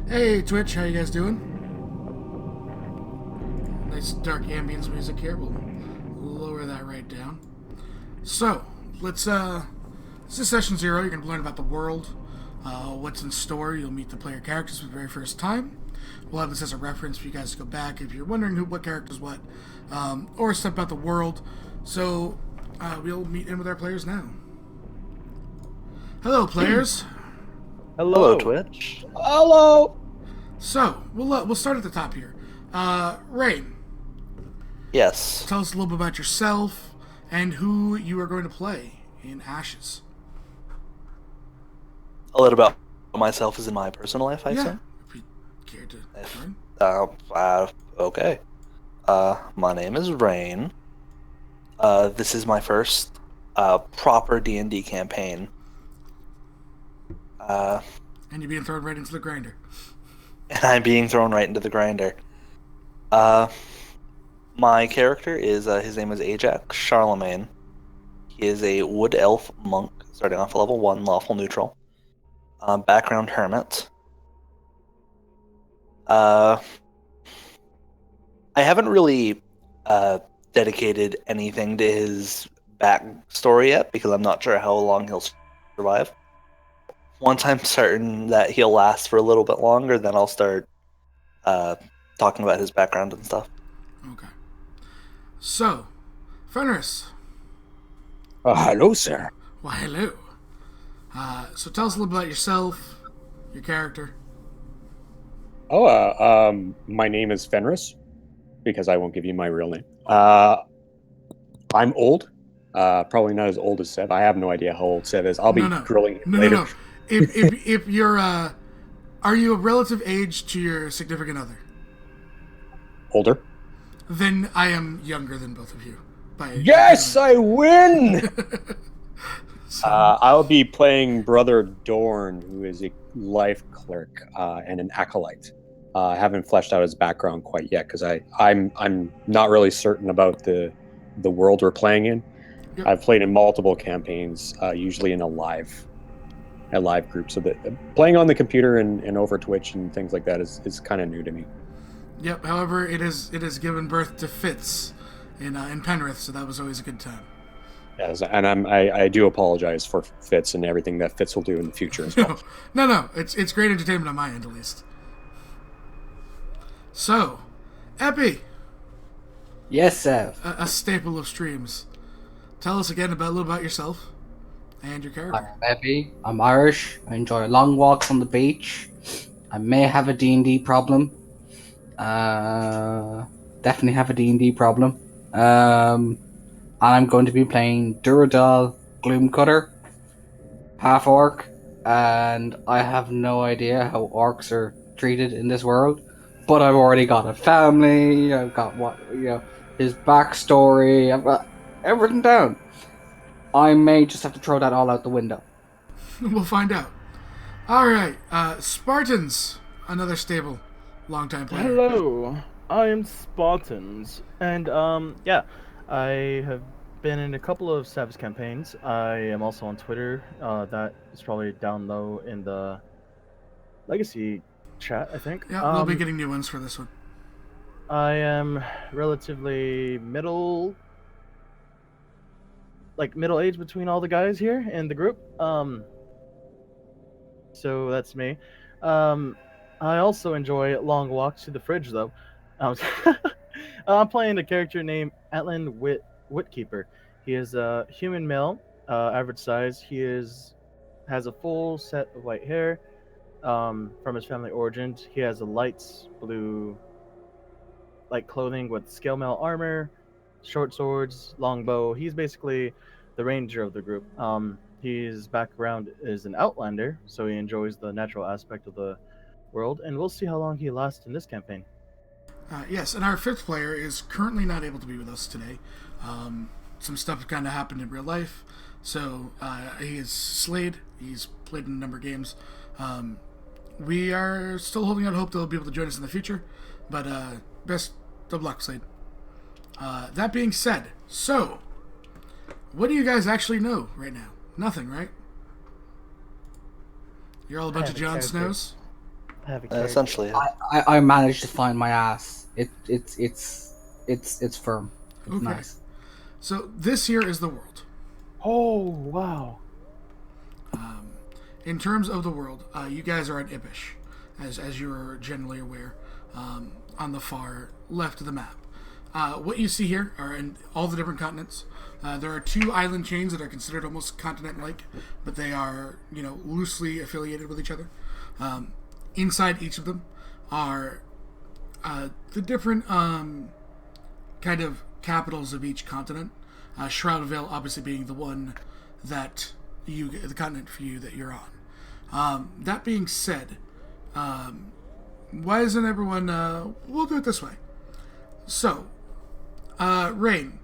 Hey Twitch, how you guys doing? Nice dark ambience music here. We'll lower that right down. So, this is session 0. You're going to learn about the world, what's in store. You'll meet the player characters for the very first time. We'll have this as a reference for you guys to go back if you're wondering what characters what, or stuff about the world. So, we'll meet in with our players now. Hello, players. Hello, Twitch. Hello. So, we'll start at the top here. Rain, Yes. tell us a little bit about yourself and who you are going to play in Ashes. A little about myself is in my personal life, I Yeah, say. if you care to learn. Okay. My name is Rain. This is my first proper D&D campaign. And you're being thrown right into the grinder. And I'm being thrown right into the grinder. My character is, his name is Ajax Charlemagne. He is a wood elf monk, starting off level 1, lawful neutral. Background hermit. I haven't really dedicated anything to his backstory yet because I'm not sure how long he'll survive. Once I'm certain that he'll last for a little bit longer, then I'll start talking about his background and stuff. Okay. So, Fenris. Hello, sir. Why, hello. So tell us a little about yourself, your character. My name is Fenris, because I won't give you my real name. I'm old. Probably not as old as Seb. I have no idea how old Seb is. I'll be grilling him later. No. If you're, are you a relative age to your significant other? Older. Then I am younger than both of you. Yes, I win! I'll be playing Brother Dorn, who is a life clerk and an acolyte. I haven't fleshed out his background quite yet because I'm not really certain about the world we're playing in. Yep. I've played in multiple campaigns, usually in a live group. So that playing on the computer and over Twitch and things like that is kind of new to me. Yep. However, it has given birth to Fitz in Penrith, so that was always a good time. Yes, and I do apologize for Fitz and everything that Fitz will do in the future as well. No. It's great entertainment on my end, at least. So, Epi, Yes, sir. a staple of streams. Tell us again a little about yourself and your character. I'm Epi. I'm Irish. I enjoy long walks on the beach. I may have a D&D problem. Definitely have a D&D problem. I'm going to be playing Duradal Gloomcutter, half orc, and I have no idea how orcs are treated in this world. But I've already got a family. I've got his backstory. I've got everything down. I may just have to throw that all out the window. We'll find out. All right, Spartans, another stable, longtime player. Hello, I am Spartans, and I have been in a couple of Savage campaigns. I am also on Twitter. That is probably down low in the Legacy chat, I think. Yeah, we'll be getting new ones for this one. I am relatively middle age between all the guys here in the group. So that's me. I also enjoy long walks to the fridge, though. I'm playing a character named Atlan Whitkeeper. He is a human male, average size. He has a full set of white hair from his family origins. He has a light blue clothing with scale mail armor, short swords, long bow. He's basically the ranger of the group. His background is an outlander, so he enjoys the natural aspect of the world, and we'll see how long he lasts in this campaign. Yes, and our fifth player is currently not able to be with us today. Some stuff kind of happened in real life, so he is Slade. He's played in a number of games. We are still holding out hope that he'll be able to join us in the future, but best of luck, Slade. That being said, so what do you guys actually know right now? Nothing, right? You're all a bunch of Jon Snows? have a character. Essentially, I managed to find my ass. It's firm. It's Okay. nice. So this here is the world. Oh wow! In terms of the world, you guys are at Ibish, as you're generally aware, on the far left of the map. What you see here are in all the different continents. There are 2 island chains that are considered almost continent-like, but they are, loosely affiliated with each other. Inside each of them are the different kind of capitals of each continent. Shroudville obviously being the one that the continent for you that you're on. That being said, why isn't everyone? We'll do it this way. So, Rain,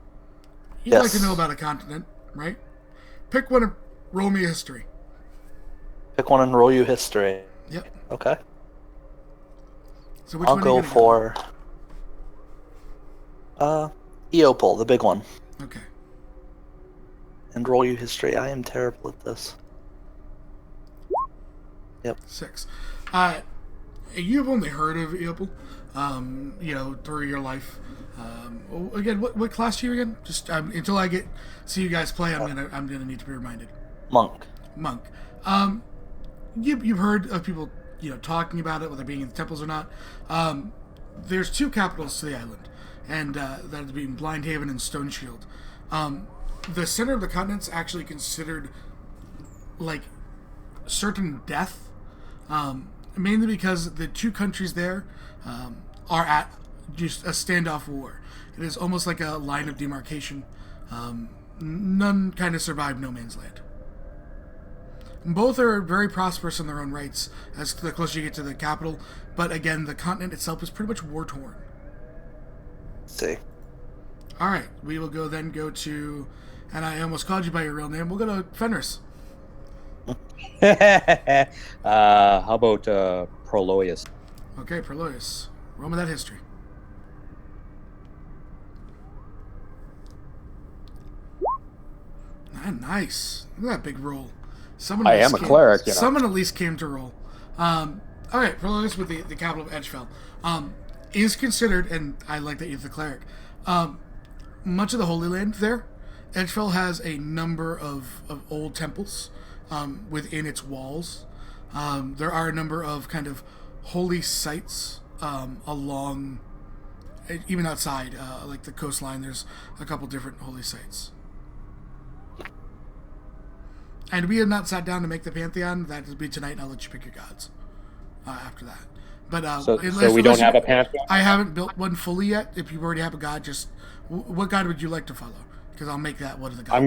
you'd like to Yes. know about a continent, right? Pick one and roll me a history. pick one and roll you history. Yep. Okay. So which I'll one are you go gonna for Eopol, the big one. Okay. And roll you history. I am terrible at this. 6. You've only heard of Eopol, through your life. Again, what class are you again? Just until I see you guys play, I'm gonna need to be reminded. Monk. Monk. You've heard of people, talking about it, whether being in the temples or not. There's 2 capitals to the island, and that being Blindhaven and Stone Shield. The center of the continent's actually considered like certain death, mainly because the 2 countries there are at just a standoff war. It is almost like a line of demarcation. None kind of survive no man's land. Both are very prosperous in their own rights as the closer you get to the capital, but again, the continent itself is pretty much war-torn. Let's see. Alright, we will go to, and I almost called you by your real name, we'll go to Fenris. How about Proloius? Okay, Perloius. Roll me that history. Nice. Look at that big roll. Someone I at least am a cleric, Someone at least came to roll. Alright, Perloius with the capital of Edgefell. Is considered, and I like that you're the cleric, much of the Holy Land there. Edgefell has a number of old temples within its walls. There are a number of kind of holy sites along, even outside, like the coastline. There's a couple different holy sites. And we have not sat down to make the Pantheon. That will be tonight, and I'll let you pick your gods after that. But So we don't have a pantheon? I haven't built one fully yet. If you already have a god, just what god would you like to follow? Because I'll make that one of the gods. I'm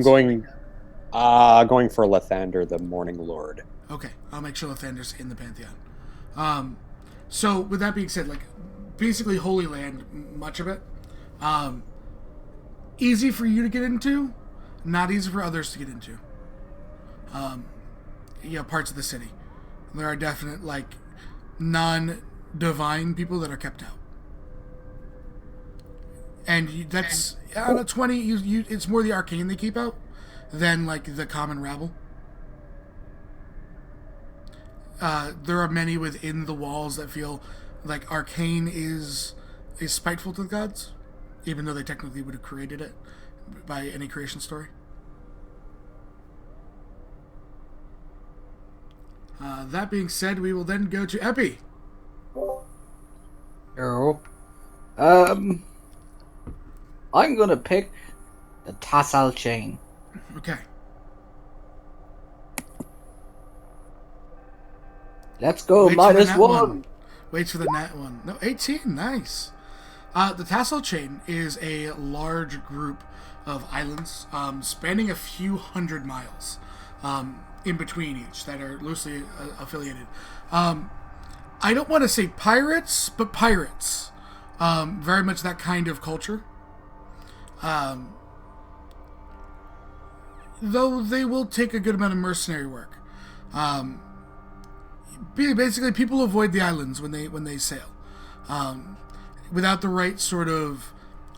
going for Lathander, the Morning Lord. Okay, I'll make sure Lathander's in the Pantheon. So with that being said, like basically Holy Land, much of it, easy for you to get into, not easy for others to get into. Parts of the city. There are definite like non-divine people that are kept out. And that's on a 20. It's more the arcane they keep out than like the common rabble. There are many within the walls that feel like arcane is spiteful to the gods, even though they technically would have created it by any creation story. That being said, we will then go to Epi. Oh. I'm gonna pick the tassel chain. Okay. Let's go, Waits for the minus nat one. Waits for the nat one. No, 18. Nice. The tassel chain is a large group of islands spanning a few hundred miles in between each that are loosely affiliated. I don't want to say pirates, but pirates. Very much that kind of culture. Though they will take a good amount of mercenary work. Basically, people avoid the islands when they sail. Without the right sort of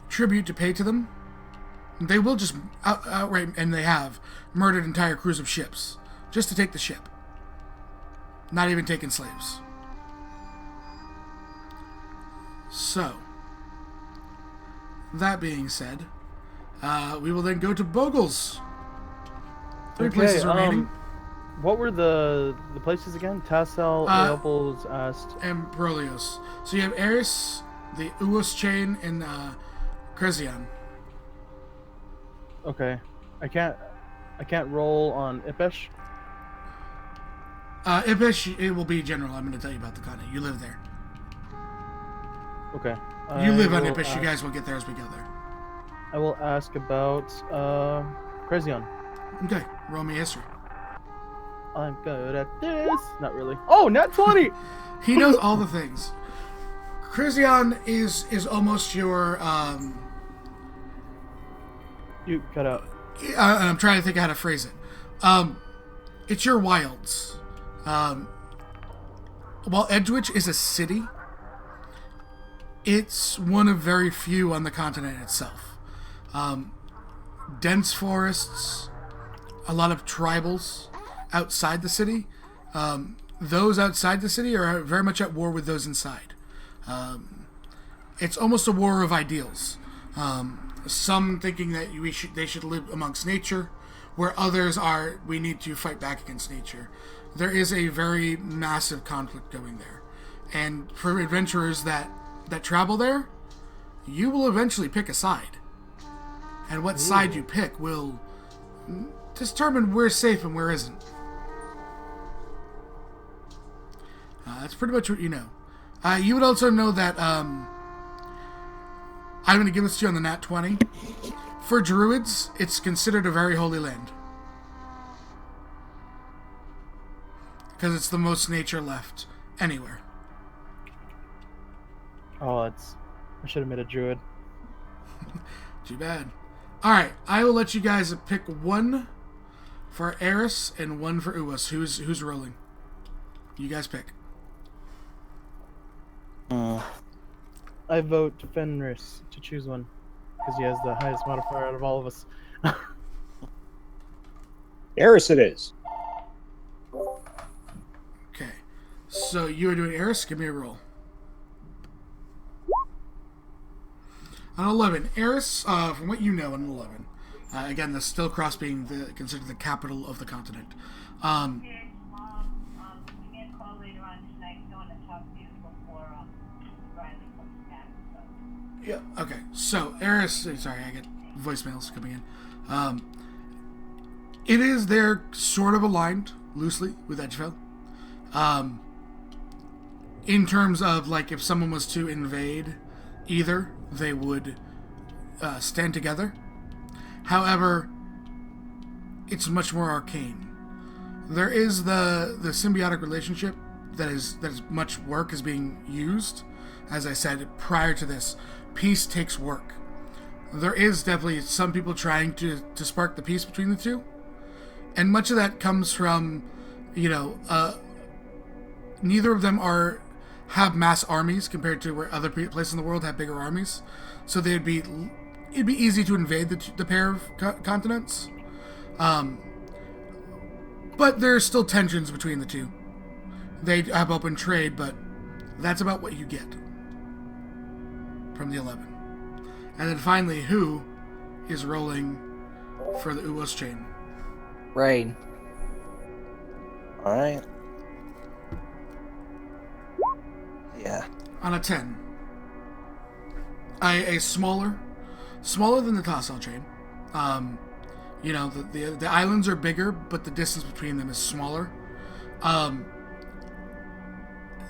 tribute to pay to them, they will just outright, and they have, murdered entire crews of ships just to take the ship. Not even taking slaves. So, that being said, we will then go to Bogles. Three places remaining. What were the places again? Tassel, Eoples, Ast. And Brolios. So you have Eris, the Uos chain, and Krezion. Okay. I can't roll on Ipesh. Ipesh, it will be general. I'm going to tell you about the continent. You live there. Okay. You live on Ipesh. You guys will get there as we go there. I will ask about Krezion. Okay. Roll me history. I'm good at this. Not really. Oh, nat 20! He knows all the things. Krezion is almost your... You cut out. I'm trying to think of how to phrase it. It's your wilds. While Edgewitch is a city, it's one of very few on the continent itself. Dense forests, a lot of tribals outside the city. Those outside the city are very much at war with those inside. It's almost a war of ideals. Some thinking that they should live amongst nature, where others are, we need to fight back against nature. There is a very massive conflict going there. And for adventurers that travel there, you will eventually pick a side. And what side you pick will determine where's safe and where isn't. That's pretty much what you know. You would also know that I'm going to give this to you on the Nat 20. For druids, it's considered a very holy land. Because it's the most nature left anywhere. Oh, I should have made a druid. Too bad. Alright, I will let you guys pick one for Eris and one for Uwas. Who's rolling? You guys pick. I vote Fenris to choose one. Because he has the highest modifier out of all of us. Eris it is. Okay. So you are doing Eris. Give me a roll. An 11. Eris, from what you know, an 11. Again, the Stillcross being considered the capital of the continent. Yeah, okay. So, Eris, sorry, I get voicemails coming in. It is, they're sort of aligned, loosely, with Edgefell. In terms of, like, if someone was to invade either, they would stand together. However, it's much more arcane. There is the symbiotic relationship that is much work is being used. As I said prior to this, peace takes work. There is definitely some people trying to spark the peace between the two, and much of that comes from, neither of them have mass armies compared to where other places in the world have bigger armies, so it'd be easy to invade the pair of continents. But there's still tensions between the two. They have open trade, but that's about what you get from the 11. And then finally, who is rolling for the Uwas chain? Rain. Alright. Yeah. On a 10. A smaller than the Tassel chain. The islands are bigger, but the distance between them is smaller.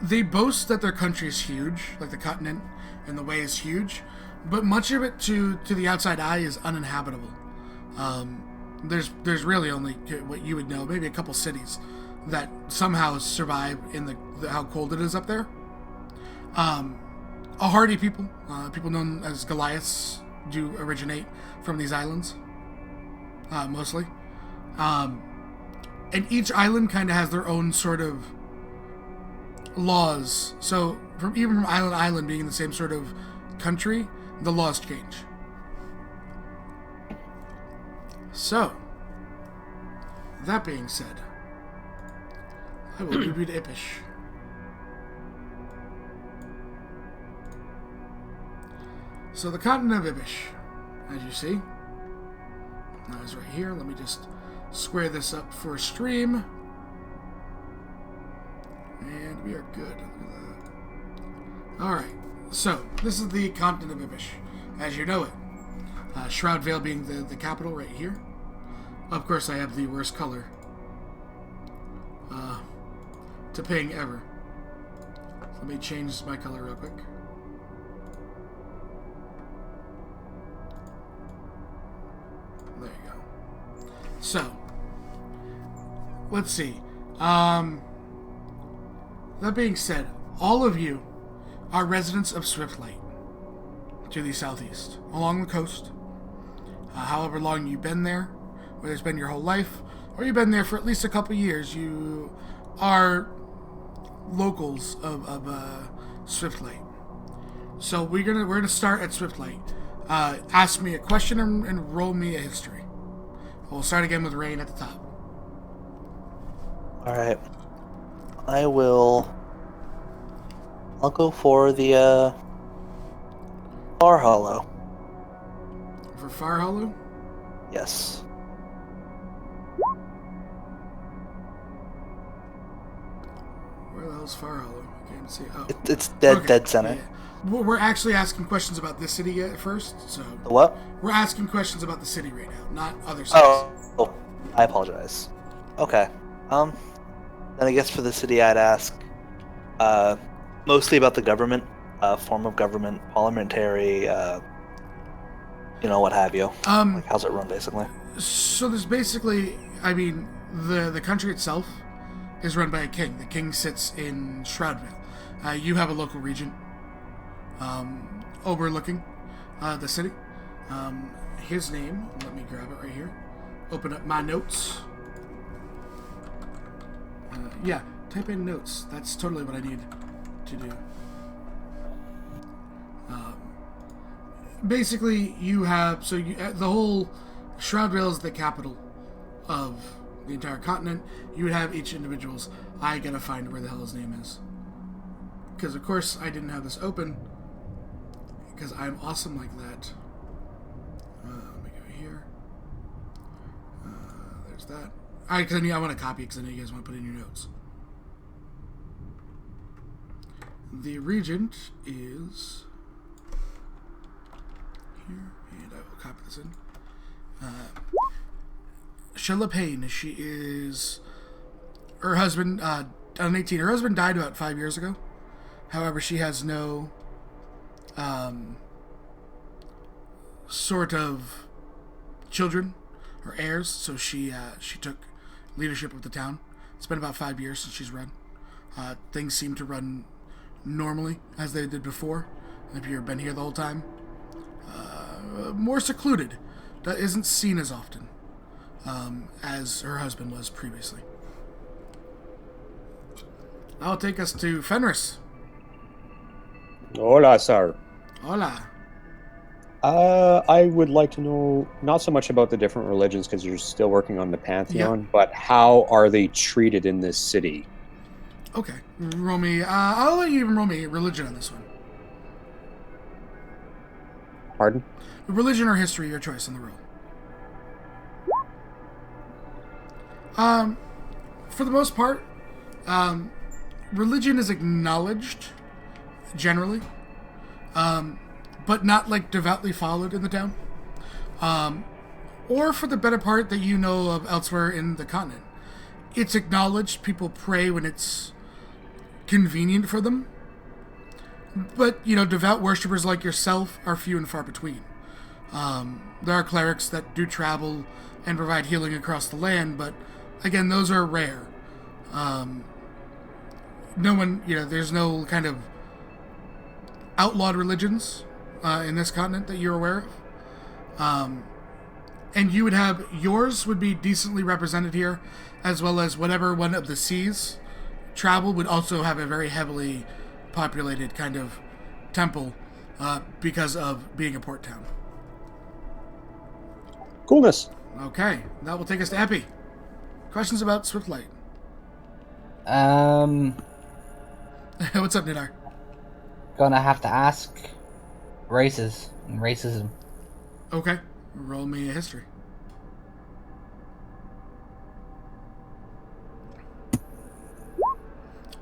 They boast that their country is huge, like the continent, and the way is huge, but much of it to the outside eye is uninhabitable. There's really only what you would know, maybe a couple cities that somehow survive in the how cold it is up there. A hardy people known as Goliaths, do originate from these islands, mostly. And each island kind of has their own sort of laws. So even from island to island being in the same sort of country, the laws change. So, that being said, I will give you to Ipish. So the continent of Ibish, as you see, now is right here. Let me just square this up for a stream. And we are good. Look at that. Alright, so this is the continent of Ibish, as you know it. Shroudvale being the capital right here. Of course, I have the worst color to ping ever. Let me change my color real quick. There you go. So, let's see. That being said, all of you are residents of Swiftlight to the southeast, along the coast. However long you've been there, whether it's been your whole life, or you've been there for at least a couple years, you are locals of Swiftlight. So we're gonna start at Swiftlight. Ask me a question and roll me a history. We'll start again with Rain at the top. Alright. I'll go for the Far Hollow. For Far Hollow? Yes. Where the hell's Far Hollow? I can't see. Oh. It's dead, Okay, dead center. yeah. We're actually asking questions about this city yet first, so The what? we're asking questions about the city right now, not other cities. Oh, I apologize. Okay. Then I guess for the city I'd ask mostly about the government, form of government, parliamentary, what have you. Like how's it run basically? So there's basically, I mean, the country itself is run by a king. The king sits in Shroudvale. You have a local regent overlooking the city. His name, let me grab it right here. Open up my notes. Yeah, type in notes. That's totally what I need to do. Basically, you have the whole Shroudvale is the capital of the entire continent. You would have each individual's. I gotta find where the hell his name is, because of course I didn't have this open because I'm awesome like that. Let me go here. There's that. Because I want to copy it because I know you guys want to put in your notes. The regent is here, and I will copy this in. Sheila Payne. She is her husband. On 18, her husband died about 5 years ago. However, she has no sort of children or heirs, so she took leadership of the town. It's been about 5 years since she's run. Things seem to run normally as they did before. If you've been here the whole time, more secluded. That isn't seen as often as her husband was previously. That'll take us to Fenris. Hola, sir. Hola. I would like to know not so much about the different religions because you're still working on the Pantheon, but how are they treated in this city? Okay, roll me. I'll let you even roll me religion on this one. Pardon? Religion or history, your choice on the roll. For the most part, religion is acknowledged generally, but not like devoutly followed in the town, or for the better part that you know of elsewhere in the continent. It's acknowledged. People pray when it's convenient for them, but devout worshippers like yourself are few and far between. There are clerics that do travel and provide healing across the land, but again, those are rare. No one, there's no kind of outlawed religions in this continent that you're aware of. And you would have, yours would be decently represented here, as well as whatever one of the seas travel would also have a very heavily populated kind of temple because of being a port town. Coolness. Okay, that will take us to Epi. Questions about Swiftlight? Gonna What's up, Nidar? have to ask races. and racism. Okay. Roll me a history.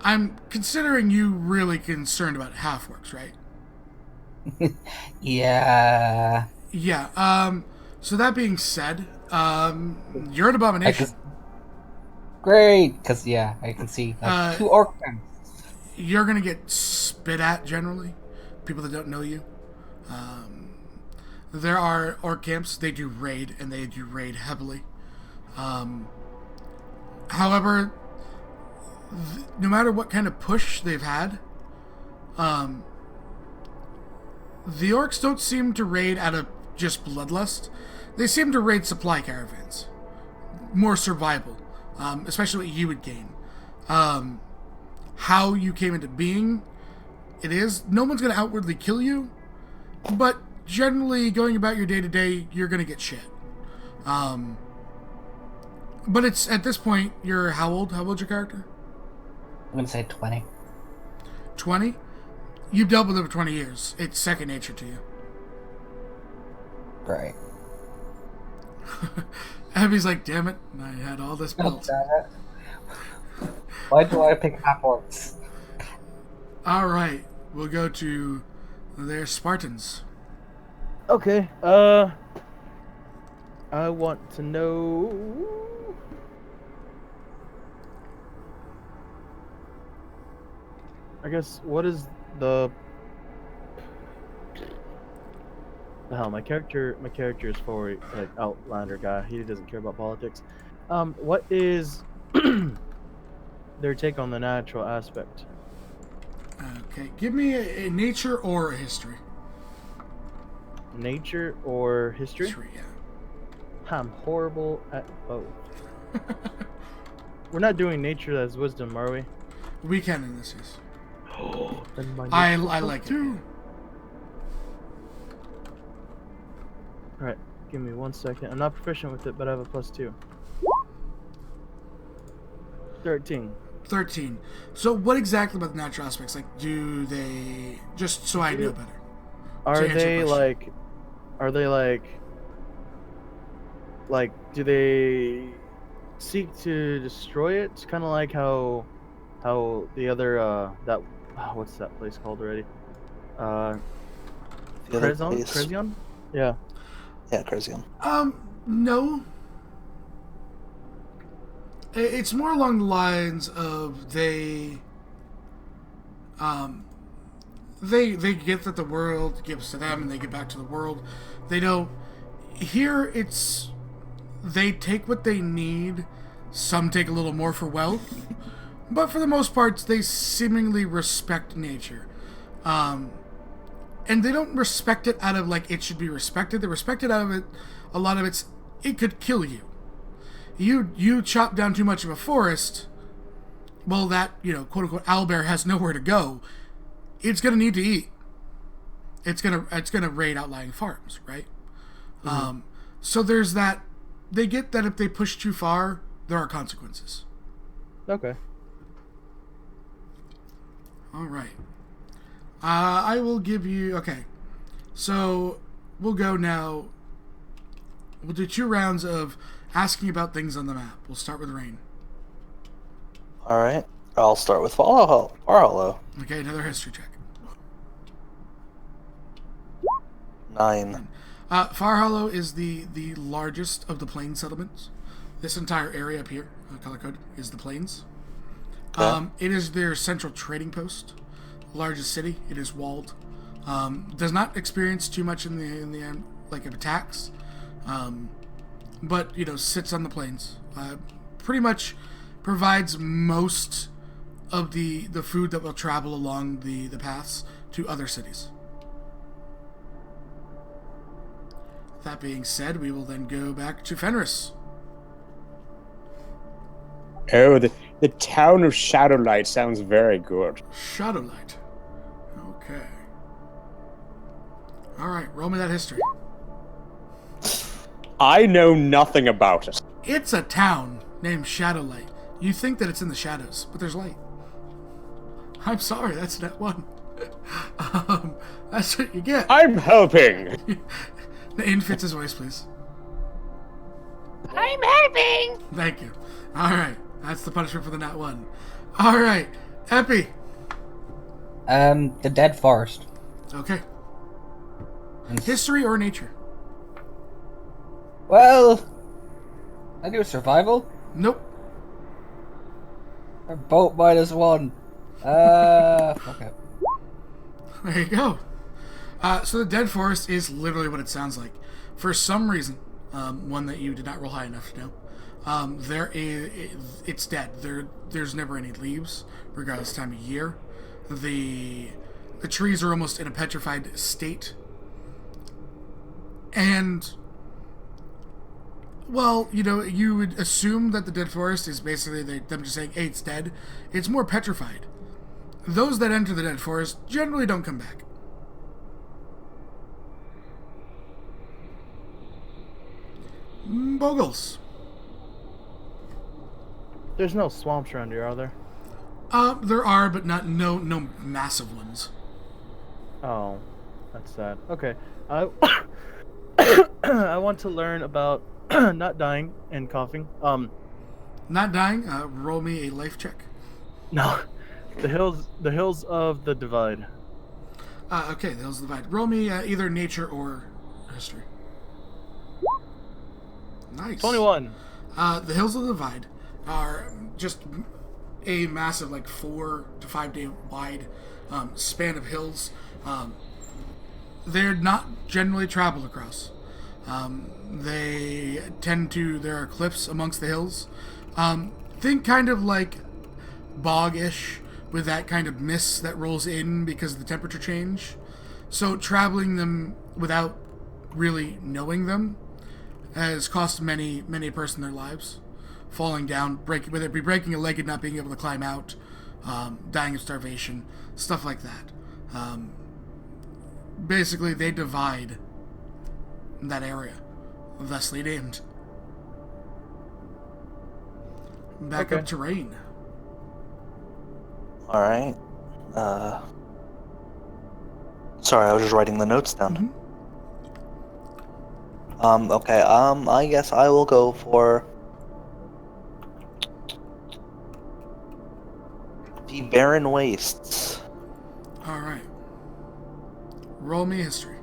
I'm considering you really concerned about half-orcs, right? Yeah. Yeah. So that being said, you're an abomination. Great, because I can see like 2 orc men. You're gonna get spit at generally. People that don't know you. There are orc camps. They do raid, and they do raid heavily. However, no matter what kind of push they've had, the orcs don't seem to raid out of just bloodlust. They seem to raid supply caravans. More survival, especially what you would gain. How you came into being, it is. No one's going to outwardly kill you, but generally going about your day-to-day, you're going to get shit. But it's, at this point, you're how old? How old's your character? I'm going to say 20. 20? You've dealt with it for 20 years. It's second nature to you. Right. Abby's like, damn it, I had all this built. Why do I pick half orcs? Alright, we'll go to their Spartans. Okay. I want to know. I guess what is the hell? My character is for like Outlander guy. He doesn't care about politics. What is their take on the natural aspect? Okay, give me a nature or a history. Nature or history? History, yeah. I'm horrible at both. We're not doing nature as wisdom, are we? We can in this, yes. Then my I nature like it. too. Alright, give me 1 second. I'm not proficient with it, but I have a +2. 13. 13. So what exactly about the natural aspects? Like, do they... Just so I know better. Are answer they your question. like do they seek to destroy it? Kind of like how the other that what's that place called already? The other place. Krezion? Yeah. Yeah, Krezion. No. It's more along the lines of they get that the world gives to them and they give back to the world. They don't. Here it's they take what they need. Some take a little more for wealth, but for the most part, they seemingly respect nature. And they don't respect it out of like it should be respected. They respect it out of it. A lot of it could kill you. You chop down too much of a forest. Well, that quote unquote owlbear has nowhere to go. It's gonna need to eat. It's gonna raid outlying farms, right? Mm-hmm. So there's that. They get that if they push too far, there are consequences. Okay. All right. I will give you. Okay. So we'll go now. We'll do 2 rounds of asking about things on the map. We'll start with Rain. All right. I'll start with Farhollow. Okay, another history check. 9. Far Hollow is the largest of the plain settlements. This entire area up here, color code, is the plains. Okay. It is their central trading post, largest city. It is walled. Does not experience too much in the like of attacks, but sits on the plains. Pretty much provides most of the food that will travel along the paths to other cities. That being said, we will then go back to Fenris. Oh, the town of Shadowlight sounds very good. Shadowlight. Okay. Alright, roll me that history. I know nothing about it. It's a town named Shadowlight. You think that it's in the shadows, but there's light. I'm sorry, that's net 1. That's what you get. I'm helping. In Fitz's voice, please. I'm helping. Thank you. All right, that's the punishment for the nat 1. All right, Epi. The Dead Forest. Okay. History or nature? Well, I do survival. Nope. Or boat -1. Okay. There you go. So the Dead Forest is literally what it sounds like. For some reason, one that you did not roll high enough to know, it's dead. There's never any leaves, regardless of time of year. The trees are almost in a petrified state. And, well, you would assume that the Dead Forest is basically them just saying, hey, it's dead. It's more petrified. Those that enter the Dead Forest generally don't come back. Bogles. There's no swamps around here, are there? There are, but no massive ones. Oh, that's sad. Okay, I I want to learn about not dying and coughing. Not dying. Roll me a life check. No, the hills of the Divide. Okay, the Hills of the Divide. Roll me either nature or history. Nice. 21. The Hills of the Divide are just a massive, 4 to 5 day wide span of hills. They're not generally traveled across. There are cliffs amongst the hills. Think kind of like bog-ish, with that kind of mist that rolls in because of the temperature change. So traveling them without really knowing them has cost many a person their lives. Falling down, whether it be breaking a leg and not being able to climb out, dying of starvation, stuff like that. Basically, they divide that area, thusly named. Back Okay. up to Rain. All right. Sorry, I was just writing the notes down. Okay. I guess I will go for the Barren Wastes. All right. Roll me history.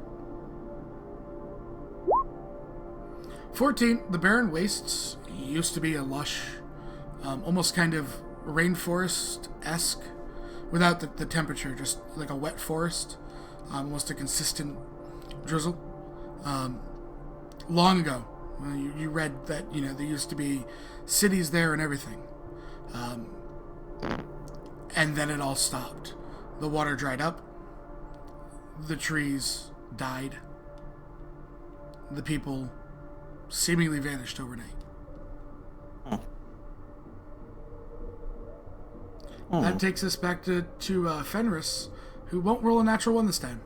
14. The Barren Wastes used to be a lush, almost kind of rainforest-esque, without the temperature, just like a wet forest, almost a consistent drizzle. Long ago, you read that there used to be cities there and everything, and then it all stopped. The water dried up. The trees died. The people seemingly vanished overnight. That takes us back to Fenris, who won't roll a natural 1 this time.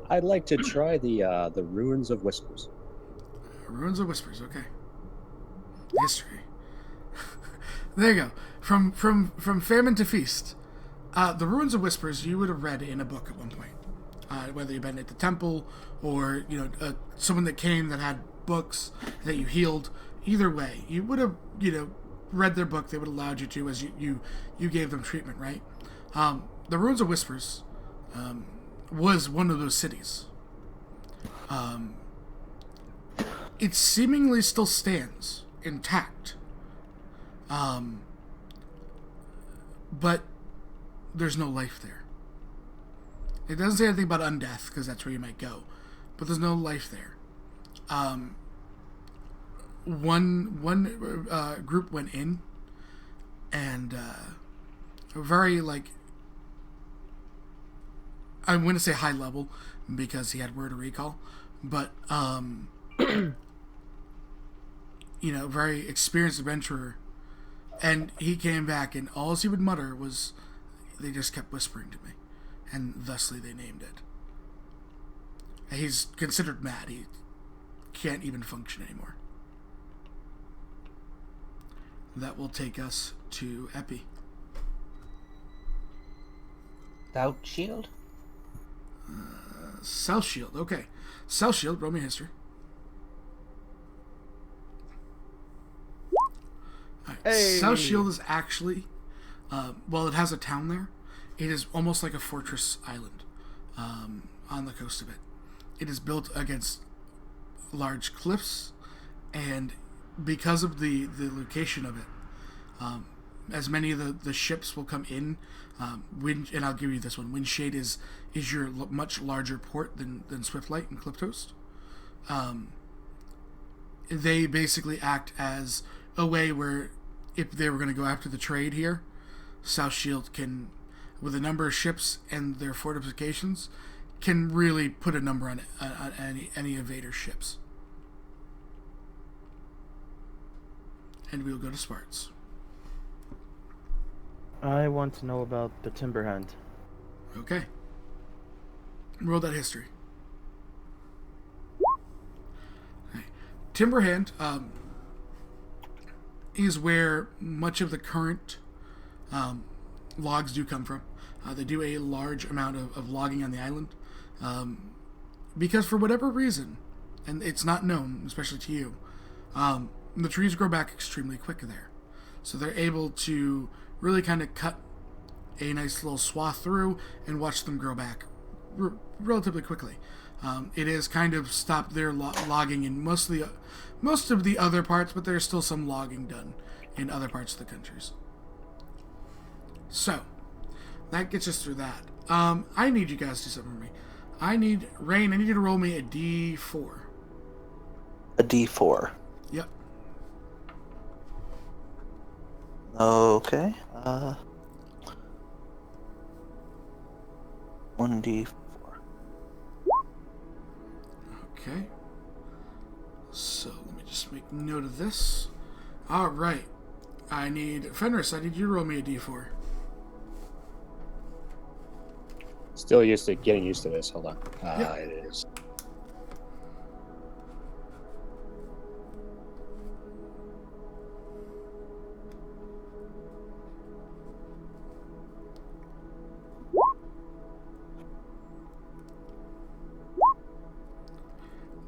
I'd like to try the Ruins of Whispers. Ruins of Whispers, okay. History. There you go. From famine to feast. The Ruins of Whispers you would have read in a book at one point. Whether you've been at the temple or someone that came that had books that you healed. Either way, you would have read their book. They would have allowed you to as you gave them treatment, right? The Ruins of Whispers was one of those cities. It seemingly still stands intact. But there's no life there. It doesn't say anything about undeath, because that's where you might go. But there's no life there. One group went in, and very, I'm going to say high level, because he had word of recall, but, very experienced adventurer. And he came back, and all he would mutter was, they just kept whispering to me. And thusly they named it. And he's considered mad. He can't even function anymore. That will take us to Epi. Without shield? South Shield. Okay. South Shield, roll me history. Alright, Hey! South Shield is actually, well, it has a town there. It is almost like a fortress island on the coast of it. It is built against large cliffs, and because of the location of it, as many of the ships will come in. And I'll give you this one. Windshade is your much larger port than Swiftlight and Cliftoast. They basically act as a way where if they were going to go after the trade here, South Shield can, with a number of ships and their fortifications, can really put a number on any invader ships. And we will go to Sparts. I want to know about the Timberhand. Okay. Roll that history. Okay. Timberhand is where much of the current logs do come from. They do a large amount of logging on the island. Because for whatever reason, and it's not known, especially to you, the trees grow back extremely quick there. So they're able to really kind of cut a nice little swath through and watch them grow back relatively quickly. It has kind of stopped their logging in most of the other parts, but there's still some logging done in other parts of the countries. So, that gets us through that. I need you guys to do something for me. Rain, I need you to roll me a D4. A D4. Yep. Okay. 1D4. Okay. So let me just make note of this. All right. I need Fenris. I need you to roll me a D4. Still getting used to this. Hold on. Yeah. It is.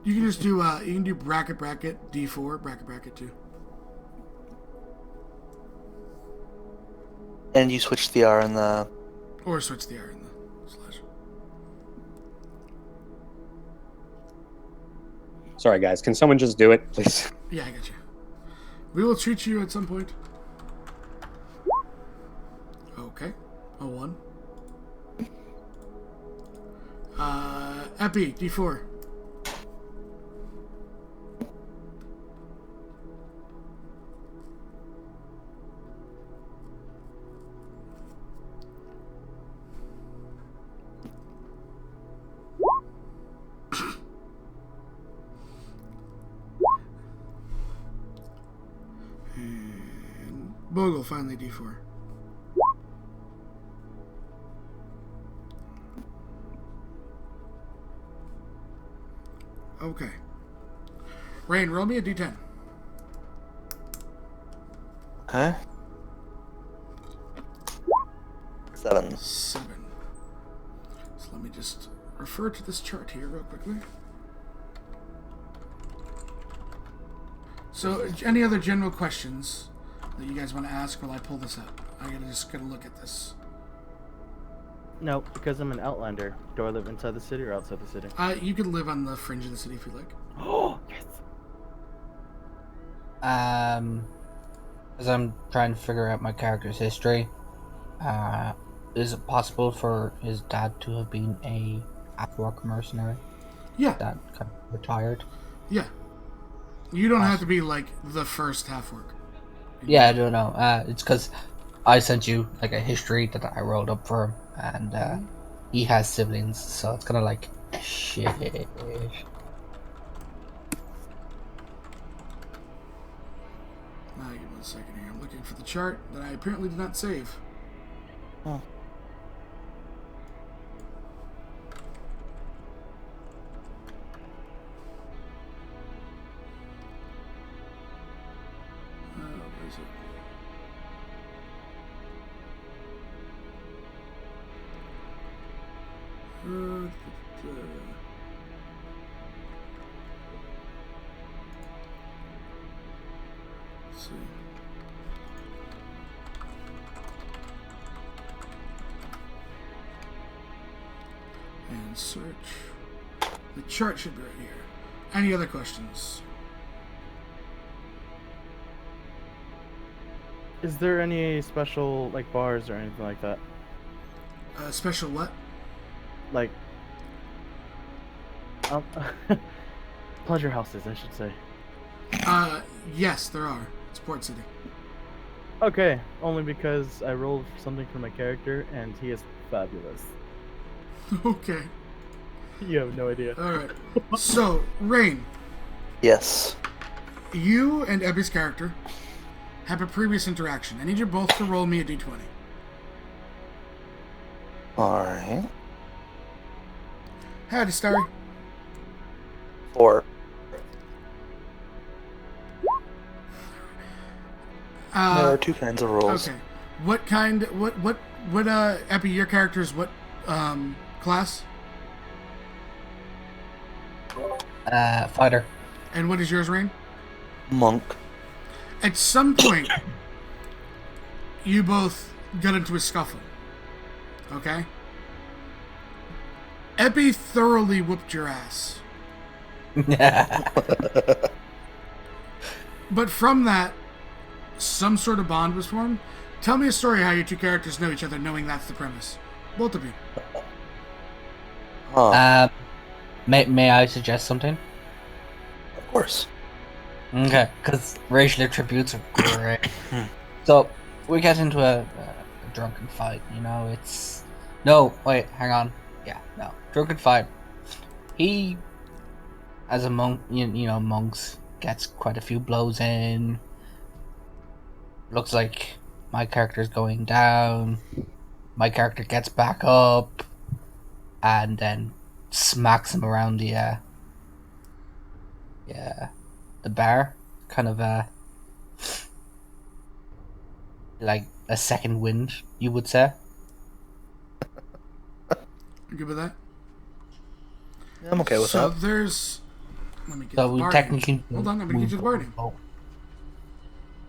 You can just do bracket D4 bracket 2. And you switch the R and the... Or switch the R in the slash. Sorry, guys. Can someone just do it, please? Yeah, I got you. We will treat you at some point. Okay. A 1. Epi, D4. And Bogle, finally D4. Okay. Rain, roll me a D10. Okay. 7. 7. So let me just refer to this chart here real quickly. So, any other general questions that you guys want to ask while I pull this up? I gotta look at this. No, because I'm an outlander. Do I live inside the city or outside the city? You can live on the fringe of the city if you like. Oh, yes. As I'm trying to figure out my character's history, is it possible for his dad to have been a half-orc mercenary Yeah, that kind of retired? yeah. You don't have to be like the first half orc. Yeah, I don't know. It's because I sent you like a history that I rolled up for him, and he has siblings, so it's kind of like shit. Give me 1 second here. I'm looking for the chart that I apparently did not save. Oh. Where is it? Let's see. And search. The chart should be right here. Any other questions? Is there any special like bars or anything like that? Special what? Like, um, pleasure houses, I should say. Yes, there are. It's Port City. Okay, only because I rolled something for my character and he is fabulous. Okay. You have no idea. Alright. So, Rain, Yes. you and Ebby's character have a previous interaction. I need you both to roll me a d20. Alright. Howdy, Starry. 4. There are 2 kinds of rolls. Okay. What kind, Eppy, your character's what, class? Fighter. And what is yours, Rain? Monk. At some point, you both got into a scuffle. Okay? Eppy thoroughly whooped your ass. But from that, some sort of bond was formed. Tell me a story how your two characters know each other, knowing that's the premise. Both of you. Huh. May I suggest something? Of course. Okay, because racial attributes are great. So, we get into a drunken fight, you know, it's... No, wait, hang on. Yeah, no. Drunken fight. He, as a monk, you know, monks, gets quite a few blows in. Looks like my character's going down. My character gets back up. And then smacks him around the bar, kind of like a second wind, you would say. You good with that? Yeah, I'm okay with So that. there's... Let me get So the we bar technically name. Hold on, I'm gonna get you the bar name.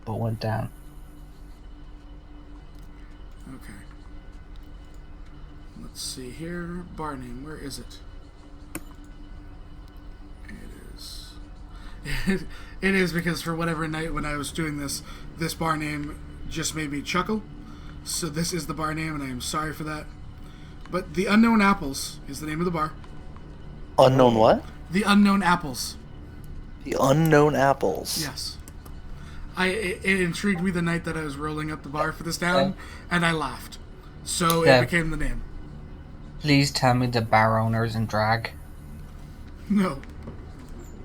But went down. Okay. Let's see here. Bar name, where is it? It is... It is because for whatever night when I was doing this bar name just made me chuckle. So this is the bar name, and I am sorry for that. But The Unknown Apples is the name of the bar. Unknown what? The Unknown Apples. The Unknown Apples. Yes. It intrigued me the night that I was rolling up the bar for this town, and I laughed. So Yeah. it became the name. Please tell me the bar owner's in drag. No.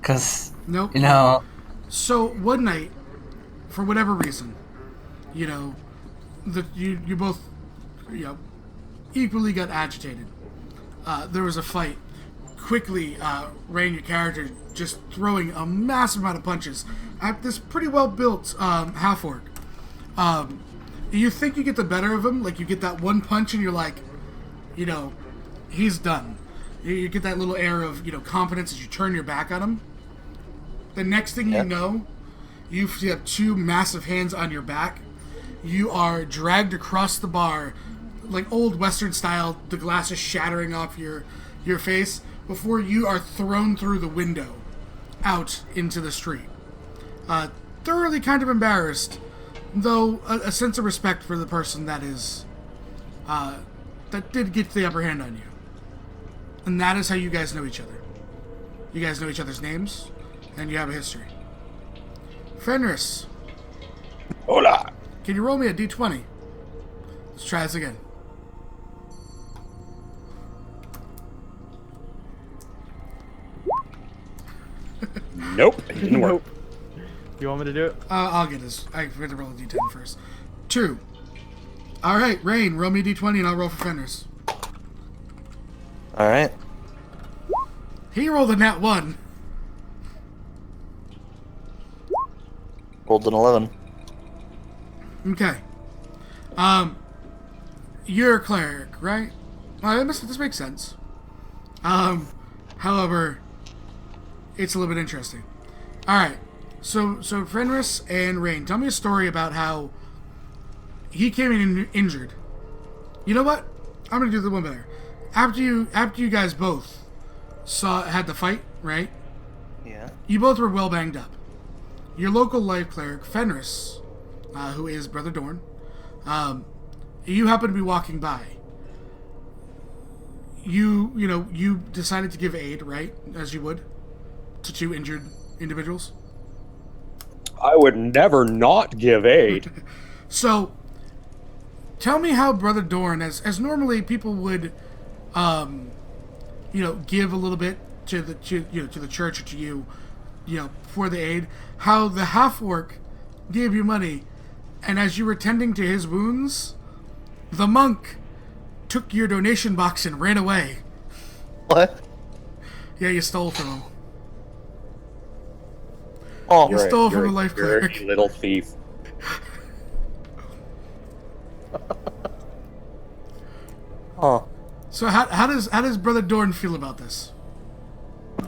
Because, Nope. you know, So one night, for whatever reason, you know, you both, you know, equally got agitated. There was a fight. Quickly, Rain, your character, just throwing a massive amount of punches at this pretty well-built half-orc. You think you get the better of him, like you get that one punch and you're like, you know, he's done. You get that little air of, you know, confidence as you turn your back on him. The next thing you know, you have two massive hands on your back. You are dragged across the bar, like old Western style, the glass is shattering off your face, before you are thrown through the window out into the street. Thoroughly kind of embarrassed, though a sense of respect for the person that is, that did get the upper hand on you. And that is how you guys know each other. You guys know each other's names, and you have a history. Fenris, Hola. can you roll me a d20? Let's try this again. Nope, it didn't work. Nope. You want me to do it? I'll get this. I forgot to roll a d10 first. 2. Alright, Rain, roll me a d20 and I'll roll for Fenris. Alright. He rolled a nat 1. Rolled an 11. Okay. You're a cleric, right? This makes sense. However, it's a little bit interesting. All right, so Fenris and Rain, tell me a story about how he came in injured. You know what? I'm gonna do the one better. After you guys both had the fight, right? Yeah. You both were well banged up. Your local life cleric, Fenris, who is Brother Dorn, you happen to be walking by. You decided to give aid, right? As you would to two injured individuals. I would never not give aid. So, tell me how Brother Dorn, as normally people would, give a little bit to the church or to you, for the aid. How the half orc gave you money, and as you were tending to his wounds, the monk took your donation box and ran away. What? Yeah, you stole from him. Oh, You stole from the life You're cleric. a little thief. oh. So how does Brother Dorn feel about this?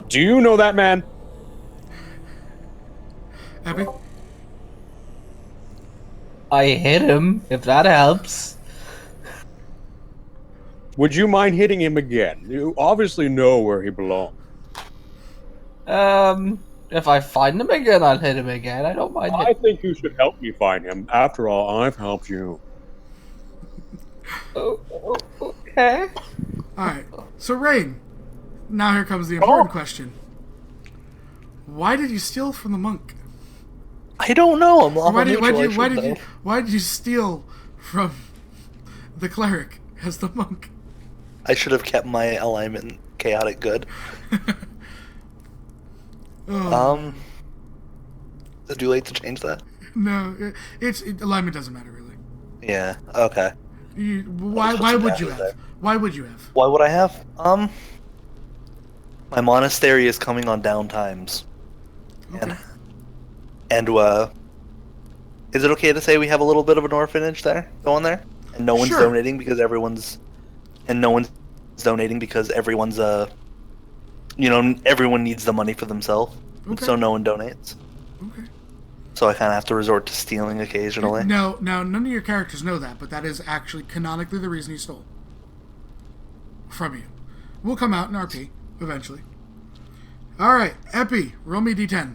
Do you know that man? Epi? I hit him, if that helps. Would you mind hitting him again? You obviously know where he belongs. If I find him again, I'll hit him again. I don't mind I it. think you should help me find him. After all, I've helped you. Okay. Alright, so Rain, now here comes the important question. Why did you steal from the monk? I don't know. I'm Why neutral, why did you steal from the cleric as the monk? I should have kept my alignment chaotic good. Oh, Is it too late to change that? no, alignment doesn't matter really. Yeah. Okay. Why some would you dashes have? there. Why would you have? Why would I have? My monastery is coming on downtimes. Okay. And is it okay to say we have a little bit of an orphanage there going there? And no one's Sure. donating because everyone's everyone needs the money for themselves. Okay. So no one donates. Okay. So I kind of have to resort to stealing occasionally. Now, none of your characters know that, but that is actually canonically the reason he stole from you. We'll come out in RP eventually. All right, Epi, roll me d10.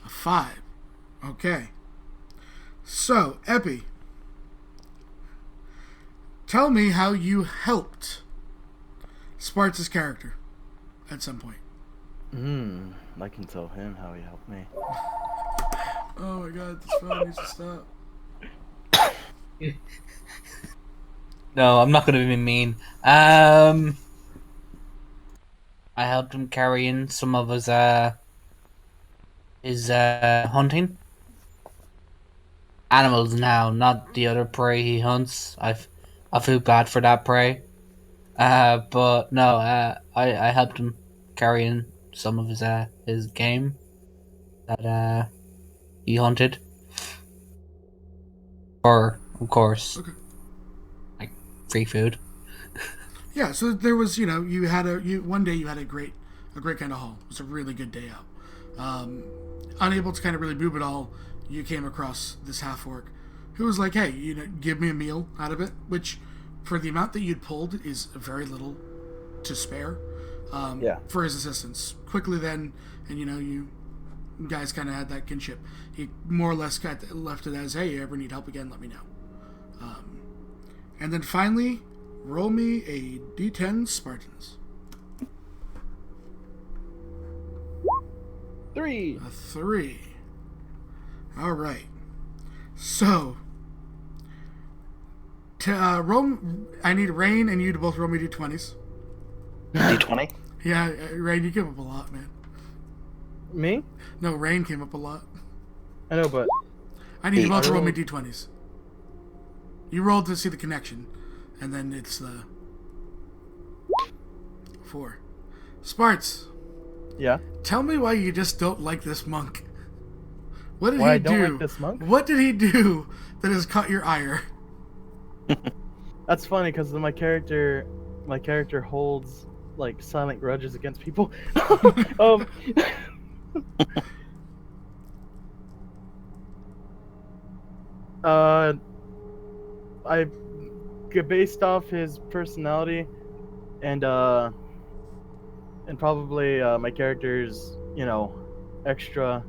A 5. Okay. So, Epi, tell me how you helped Sparts' character at some point. I can tell him how he helped me. Oh my god, this phone needs to stop. No, I'm not going to be mean. I helped him carry in some of his hunting animals now, not the other prey he hunts. I feel bad for that prey. But no, I helped him carry in some of his game that he hunted. Or, of course, Okay. like free food. Yeah, so there was, one day you had a great kind of haul. It was a really good day out. Unable to kind of really move it all, you came across this half orc who was like, hey, give me a meal out of it, which for the amount that you'd pulled is very little to spare. For his assistance. Quickly then, and you guys kind of had that kinship. He more or less left it as, hey, you ever need help again, let me know. And then finally, roll me a d10 Spartans. 3. A 3. All right. So, roll. I need Rain and you to both roll me d20s. D20? Yeah, Rain, you came up a lot, man. Me? No, Rain came up a lot. I know, but I need you both to roll me rolled- d20s. You rolled to see the connection, and then it's the 4. Sparts, Yeah. Tell me why you just don't like this monk. What did Why he I do? don't like this monk? What did he do that has caught your ire? That's funny because my character holds like silent grudges against people. um, I based off his personality and probably my character's extra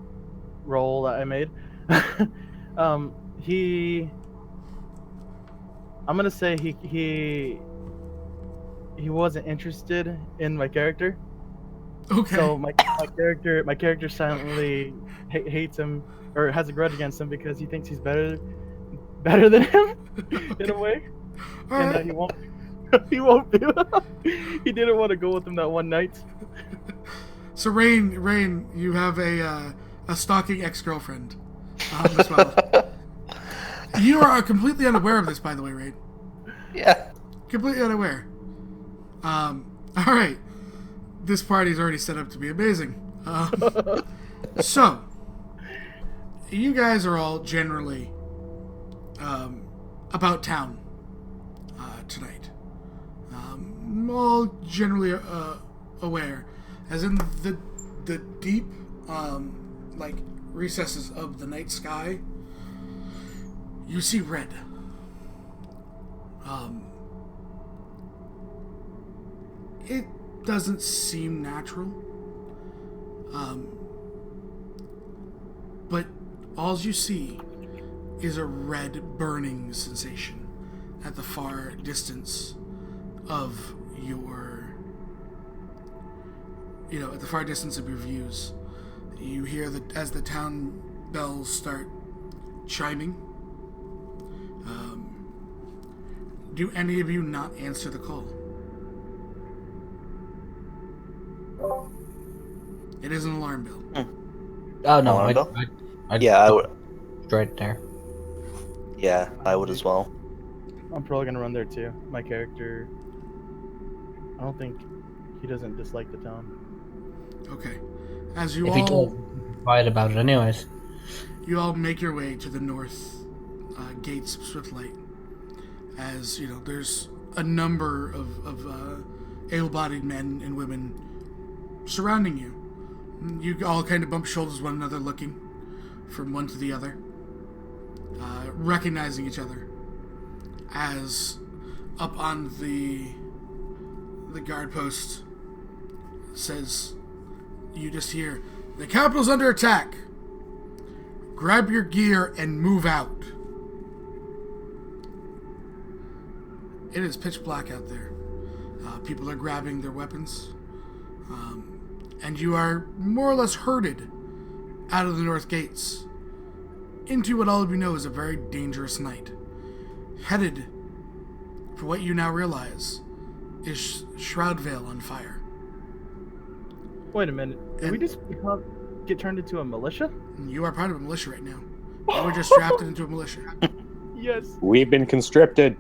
role that I made. I'm gonna say he wasn't interested in my character. Okay. So my character silently hates him or has a grudge against him because he thinks he's better than him in a way, All and that right. he won't he didn't want to go with him that one night. So Rain, you have a stalking ex-girlfriend as well. You are completely unaware of this, by the way, Rain. Yeah. Completely unaware. All right. This party's already set up to be amazing. So, you guys are all generally about town tonight. All generally aware, as in the deep like recesses of the night sky. You see red. It doesn't seem natural. But all you see is a red burning sensation at the far distance of your, at the far distance of your views. You hear that as the town bells start chiming. Do any of you not answer the call? It is an alarm bell. Oh no, Alarm bell? I Yeah, I would. right there. Yeah, I would as well. I'm probably gonna run there too. My character, I don't think he doesn't dislike the town. Okay. As you If he all does, quiet about it anyways. you all make your way to the north gates of Swiftlight, as there's a number of able-bodied men and women surrounding you. You all kind of bump shoulders with one another, looking from one to the other, recognizing each other. As up on the guard post says, you just hear, "The capital's under attack. Grab your gear and move out." It is pitch black out there. People are grabbing their weapons. And you are more or less herded out of the north gates into what all of you know is a very dangerous night. Headed for what you now realize is Shroudvale on fire. Wait a minute. Did we just get turned into a militia? You are part of a militia right now. You were just drafted into a militia. Yes. We've been conscripted.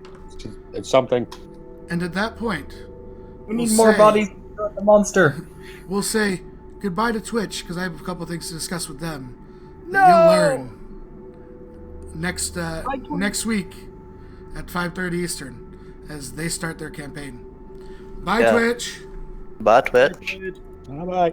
It's something. And at that point, We need we'll more say- bodies for the monster. we'll say goodbye to Twitch, because I have a couple of things to discuss with them that No! you'll learn next week at 5:30 Eastern as they start their campaign. Bye, Yeah. Twitch! Bye, Twitch. Bye bye.